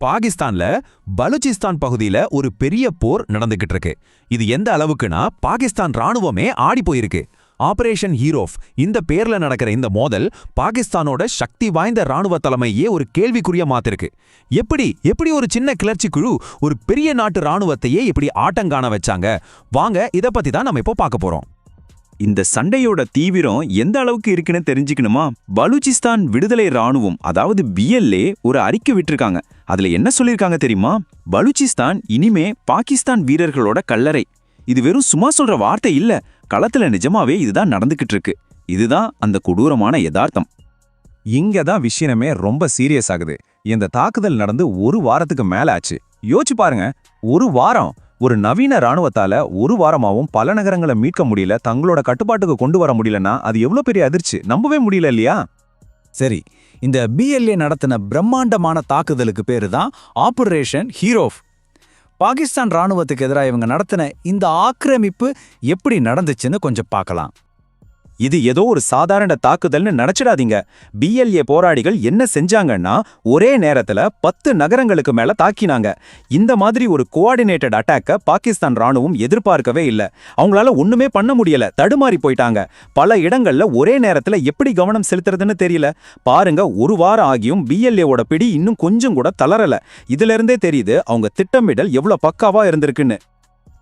பாகிஸ்தான்ல பலுச்சிஸ்தான் பகுதியில ஒரு பெரிய போர் நடந்துகிட்டு இருக்கு. இது எந்த அளவுக்குன்னா பாகிஸ்தான் ராணுவமே ஆடி போயிருக்கு. ஆபரேஷன் ஹீரோஃப் இந்த பேர்ல நடக்கிற இந்த மோதல் பாகிஸ்தானோட சக்தி வாய்ந்த ராணுவ தலைமையே ஒரு கேள்விக்குறிய மாத்திருக்கு. எப்படி ஒரு சின்ன கிளர்ச்சி குழு ஒரு பெரிய நாட்டு ராணுவத்தையே இப்படி ஆட்டங்காண வச்சாங்க? வாங்க இத பத்தி தான் நம்ம இப்போ பார்க்க போறோம். இந்த சண்டையோட தீவிரம் எந்த அளவுக்கு இருக்குன்னு தெரிஞ்சுக்கணுமா? பலூச்சிஸ்தான் விடுதலை ராணுவம் அதாவது BLA ஒரு அறிக்கை விட்டிருக்காங்க. அதுல என்ன சொல்லிருக்காங்க தெரியுமா? பலூச்சிஸ்தான் இனிமே பாகிஸ்தான் வீரர்களோட கல்லறை. இது வெறும் சும்மா சொல்ற வார்த்தை இல்ல, களத்துல நிஜமாவே இதுதான் நடந்துகிட்டு இருக்கு. இதுதான் அந்த கொடூரமான யதார்த்தம். இங்கதான் விஷயமே ரொம்ப சீரியஸ் ஆகுது. இந்த தாக்குதல் நடந்து ஒரு வாரத்துக்கு மேல ஆச்சு. யோசிச்சு பாருங்க, ஒரு வாரம். ஒரு நவீன ராணுவத்தால ஒரு வாரமாவும் பல நகரங்களை மீட்க முடியல, தங்களோட கட்டுப்பாட்டுக்கு கொண்டு வர முடியலன்னா அது எவ்வளவு பெரிய அதிர்ச்சி, நம்பவே முடியல இல்லையா? சரி, இந்த BLA நடத்தின பிரம்மாண்டமான தாக்குதலுக்கு பேரு தான் ஆபரேஷன் ஹீரோஃப். பாகிஸ்தான் ராணுவத்துக்கு எதிராக இவங்க நடத்தின இந்த ஆக்கிரமிப்பு எப்படி நடந்துச்சுன்னு கொஞ்சம் பார்க்கலாம். இது ஏதோ ஒரு சாதாரண தாக்குதல்னு நினைச்சிடாதீங்க. BLA போராளிகள் என்ன செஞ்சாங்கன்னா ஒரே நேரத்துல 10 நகரங்களுக்கு மேல தாக்கினாங்க. இந்த மாதிரி ஒரு கோஆர்டினேட்டட் அட்டாக்க பாகிஸ்தான் ராணுவம் எதிர்பார்க்கவே இல்ல. அவங்களால ஒண்ணுமே பண்ண முடியல, தடுமாறி போயிட்டாங்க. பல இடங்கள்ல ஒரே நேரத்துல எப்படி கவனம் செலுத்துறதுன்னு தெரியல. பாருங்க, ஒரு வாரம் ஆகியும் BLAவோட பிடி இன்னும் கொஞ்சம் கூட தளரல. இதுல இருந்தே தெரியுது அவங்க திட்டமிடல் எவ்வளவு பக்காவா இருந்திருக்குன்னு.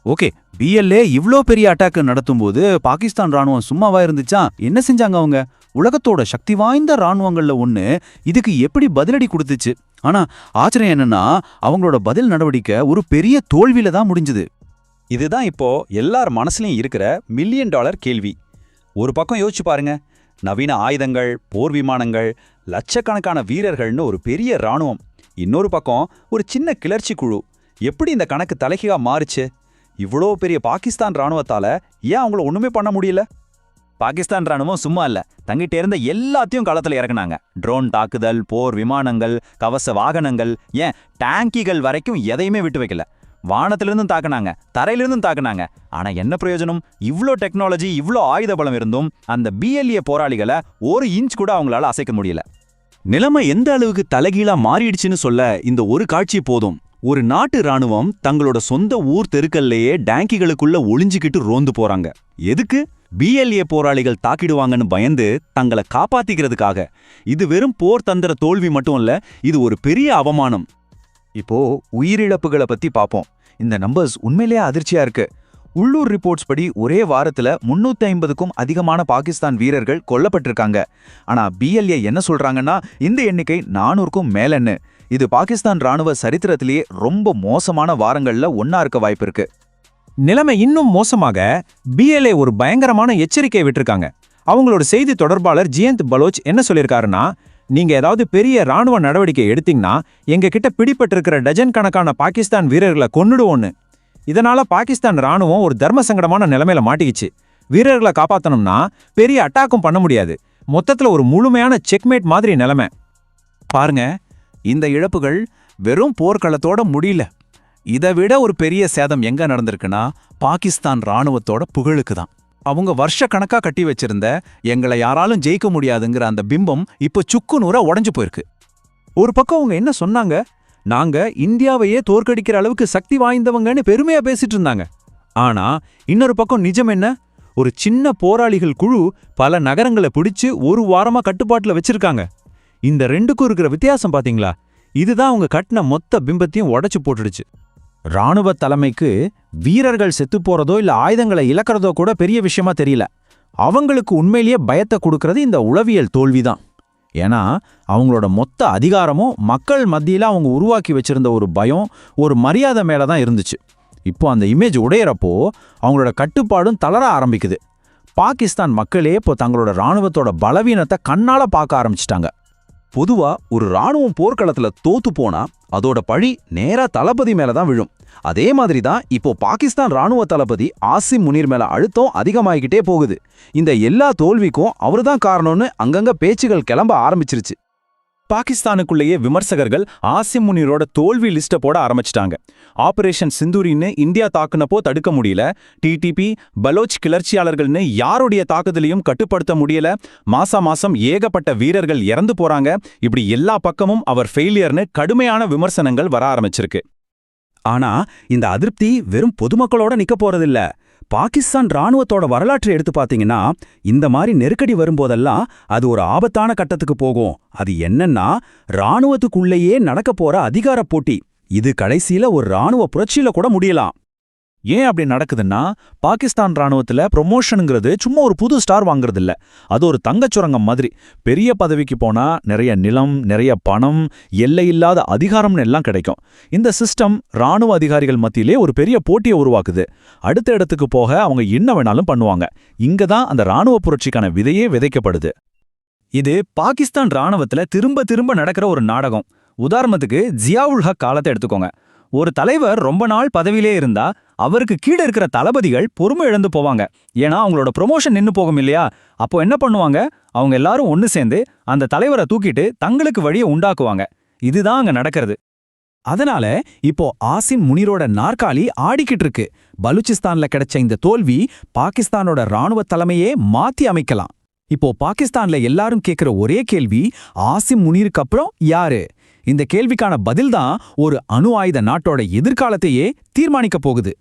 ஓகே, BLA இவ்ளோ பெரிய அட்டாக் நடத்தும்போது பாகிஸ்தான் ராணுவம் சும்மாவா இருந்துச்சா? என்ன செஞ்சாங்க அவங்க? உலகத்தோட சக்தி வாய்ந்த ராணுவங்கள்ல ஒண்ணு இதுக்கு எப்படி பதிலடி கொடுத்துச்சு? ஆனா ஆச்சரியம் என்னன்னா, அவங்களோட பதில் நடவடிக்கை ஒரு பெரிய தோல்வியில தான் முடிஞ்சது. இதுதான் இப்போ எல்லார் மனசுலயும் இருக்கிற $1 மில்லியன் கேள்வி. ஒரு பக்கம் யோசிச்சு பாருங்க, நவீன ஆயுதங்கள், போர் விமானங்கள், லட்சக்கணக்கான வீரர்கள்னு ஒரு பெரிய ராணுவம். இன்னொரு பக்கம் ஒரு சின்ன கிளர்ச்சி குழு. எப்படி இந்த கணக்கு தலைகீழா மாறுச்சு? இவ்வளோ பெரிய பாகிஸ்தான் ராணுவத்தால ஏன் அவங்கள ஒண்ணுமே பண்ண முடியல? பாகிஸ்தான் ராணுவம் சும்மா இல்ல, தங்கிட்ட இருந்த எல்லாத்தையும் களத்துல இறக்குனாங்க. ட்ரோன் தாக்குதல், போர் விமானங்கள், கவச வாகனங்கள், ஏன் டேங்கிகள் வரைக்கும் எதையுமே விட்டு வைக்கல. வானத்திலிருந்தும் தாக்குனாங்க, தரையிலிருந்தும் தாக்குனாங்க. ஆனா என்ன பிரயோஜனம்? இவ்ளோ டெக்னாலஜி, இவ்ளோ ஆயுத பலம் இருந்தும் அந்த BLA போராளிகளை ஒரு இன்ச் கூட அவங்களால அசைக்க முடியல. நிலைமை எந்த அளவுக்கு தலைகீழா மாறிடுச்சுன்னு சொல்ல இந்த ஒரு காட்சி போதும். ஒரு நாட்டு ராணுவம் தங்களோட சொந்த ஊர் தெருக்கல்லையே டேங்கிகளுக்குள்ள ஒளிஞ்சுக்கிட்டு ரோந்து போறாங்க. எதுக்கு? BLA போராளிகள் தாக்கிடுவாங்கன்னு பயந்து தங்களை காப்பாத்திக்கிறதுக்காக. இது வெறும் போர் தந்திர தோல்வி மட்டும் இல்ல, இது ஒரு பெரிய அவமானம். இப்போ உயிரிழப்புகளை பத்தி பாப்போம். இந்த நம்பர்ஸ் உண்மையிலேயே அதிர்ச்சியா இருக்கு. உள்ளூர் ரிப்போர்ட்ஸ் படி ஒரே வாரத்துல 350க்கும் அதிகமான பாகிஸ்தான் வீரர்கள் கொல்லப்பட்டிருக்காங்க. ஆனா BLA என்ன சொல்றாங்கன்னா இந்த எண்ணிக்கை 400க்கும் மேலன்னு. இது பாகிஸ்தான் ராணுவ சரித்திரத்திலேயே ரொம்ப மோசமான வாரங்கள்ல ஒன்னா இருக்க வாய்ப்பு இருக்கு. நிலைமை இன்னும் மோசமாக BLA ஒரு பயங்கரமான எச்சரிக்கை விட்டிருக்காங்க. அவங்களோட செய்தி தொடர்பாளர் ஜியந்த் பலோச் என்ன சொல்லியிருக்காருன்னா, நீங்க ஏதாவது பெரிய ராணுவ நடவடிக்கை எடுத்தீங்கன்னா எங்க கிட்ட பிடிப்பட்டிருக்கிற டஜன் கணக்கான பாகிஸ்தான் வீரர்களை கொன்னுடுவோன்னு. இதனால பாகிஸ்தான் ராணுவம் ஒரு தர்ம சங்கடமான நிலைமையில மாட்டிக்கிச்சு. வீரர்களை காப்பாத்தணும்னா பெரிய அட்டாக்கும் பண்ண முடியாது. மொத்தத்துல ஒரு முழுமையான செக்மேட் மாதிரி நிலைமை. பாருங்க, இந்த இழப்புகள் வெறும் போர்க்களத்தோட முடியல. இதை விட ஒரு பெரிய சேதம் எங்க நடந்திருக்குன்னா பாகிஸ்தான் ராணுவத்தோட புகழுக்கு தான். அவங்க வருஷ கணக்கா கட்டி வச்சிருந்த எங்களை யாராலும் ஜெயிக்க முடியாதுங்கிற அந்த பிம்பம் இப்போ சுக்கு நூறா உடைஞ்சு போயிருக்கு. ஒரு பக்கம் அவங்க என்ன சொன்னாங்க? நாங்க இந்தியாவையே தோற்கடிக்கிற அளவுக்கு சக்தி வாய்ந்தவங்கன்னு பெருமையா பேசிட்டு இருந்தாங்க. ஆனா இன்னொரு பக்கம் நிஜம் என்ன? ஒரு சின்ன போராளிகள் குழு பல நகரங்களை பிடிச்சு ஒரு வாரமா கட்டுப்பாட்டுல வச்சிருக்காங்க. இந்த ரெண்டுக்கும் இருக்கிற வித்தியாசம் பாத்தீங்களா? இதுதான் அவங்க கட்டின மொத்த பிம்பத்தையும் உடைச்சு போட்டுடுச்சு. ராணுவ தலைமைக்கு வீரர்கள் செத்து போறதோ இல்ல ஆயுதங்களை இழக்கிறதோ கூட பெரிய விஷயமா தெரியல. அவங்களுக்கு உண்மையிலேயே பயத்தை கொடுக்கறது இந்த உளவியல் தோல்விதான். ஏன்னா அவங்களோட மொத்த அதிகாரமும் மக்கள் மத்தியில அவங்க உருவாக்கி வச்சிருந்த ஒரு பயம், ஒரு மரியாதை மேலதான் இருந்துச்சு. இப்போ அந்த இமேஜ் உடையறப்போ அவங்களோட கட்டுப்பாடும் தளர ஆரம்பிக்குது. பாகிஸ்தான் மக்களே இப்போ தங்களோட ராணுவத்தோட பலவீனத்தை கண்ணால பார்க்க ஆரம்பிச்சிட்டாங்க. பொதுவா ஒரு ராணுவம் போர்க்களத்துல தோத்து போனா அதோட பழி நேரா தளபதி மேலதான் விழும். அதே மாதிரி தான் இப்போ பாகிஸ்தான் ராணுவ தளபதி ஆசிம் முனீர் மேல அழுத்தம் அதிகமாகிக்கிட்டே போகுது. இந்த எல்லா தோல்விக்கும் அவருதான் காரணம்னு அங்கங்க பேச்சுகள் கிளம்ப ஆரம்பிச்சிருச்சு. பாகிஸ்தானுக்குள்ளேயே விமர்சகர்கள் ஆசிம் முனீரோட தோல்வி லிஸ்ட போட ஆரம்பிச்சிட்டாங்க. ஆபரேஷன் சிந்தூரின்னு இந்தியா தாக்குனப்போ தடுக்க முடியல, டிடிபி பலோச் கிளர்ச்சியாளர்கள்னு யாருடைய தாக்குதலையும் கட்டுப்படுத்த முடியல, மாசம் ஏகப்பட்ட வீரர்கள் இறந்து போறாங்க. இப்படி எல்லா பக்கமும் அவர் ஃபெயிலியர்னு கடுமையான விமர்சனங்கள் வர ஆரம்பிச்சிருக்கு. ஆனா இந்த அதிருப்தி வெறும் பொதுமக்களோட நிக்க போறதில்ல. பாகிஸ்தான் ராணுவத்தோட வரலாற்றை எடுத்து பாத்தீங்கன்னா, இந்த மாதிரி நெருக்கடி வரும்போதெல்லாம் அது ஒரு ஆபத்தான கட்டத்துக்கு போகும். அது என்னன்னா, ராணுவத்துக்குள்ளேயே நடக்க போற அதிகார போட்டி. இது கடைசியில ஒரு ராணுவ புரட்சியில கூட முடியலாம். ஏன் அப்படி நடக்குதுன்னா, பாகிஸ்தான் ராணுவத்துல ப்ரொமோஷனுங்கிறது சும்மா ஒரு புது ஸ்டார் வாங்குறது இல்ல. அது ஒரு தங்கச் சுரங்கம் மாதிரி. பெரிய பதவிக்கு போனா நிறைய நிலம், நிறைய பணம், எல்லையில்லாத அதிகாரம்னு எல்லாம் கிடைக்கும். இந்த சிஸ்டம் ராணுவ அதிகாரிகள் மத்தியிலே ஒரு பெரிய போட்டியை உருவாக்குது. அடுத்த இடத்துக்கு போக அவங்க என்ன வேணாலும் பண்ணுவாங்க. இங்க தான் அந்த ராணுவ புரட்சிக்கான விதையே விதைக்கப்படுது. இது பாகிஸ்தான் ராணுவத்துல திரும்ப திரும்ப நடக்கிற ஒரு நாடகம். உதாரணத்துக்கு ஜியாவுல் ஹக் காலத்தை எடுத்துக்கோங்க. ஒரு தலைவர் ரொம்ப நாள் பதவியிலே இருந்தா அவருக்கு கீழே இருக்கிற தளபதிகள் பொறுமை இழந்து போவாங்க. ஏன்னா அவங்களோட ப்ரொமோஷன் நின்னு போகும் இல்லையா? அப்போ என்ன பண்ணுவாங்க? அவங்க எல்லாரும் ஒன்னு சேர்ந்து அந்த தலைவரை தூக்கிட்டு தங்களுக்கு வழியை உண்டாக்குவாங்க. இதுதான் அங்க நடக்கிறது. அதனால இப்போ ஆசிம் முனீரோட நாற்காலி ஆடிக்கிட்டு இருக்கு. பலூச்சிஸ்தான்ல கிடைச்ச இந்த தோல்வி பாகிஸ்தானோட ராணுவ தலைமையே மாத்தி அமைக்கலாம். இப்போ பாகிஸ்தான்ல எல்லாரும் கேட்கிற ஒரே கேள்வி, ஆசிம் முனீருக்கு அப்புறம் யாரு? இந்த கேள்விக்கான பதில்தான் ஒரு அணு ஆயுத நாட்டோட எதிர்காலத்தையே தீர்மானிக்கப் போகுது.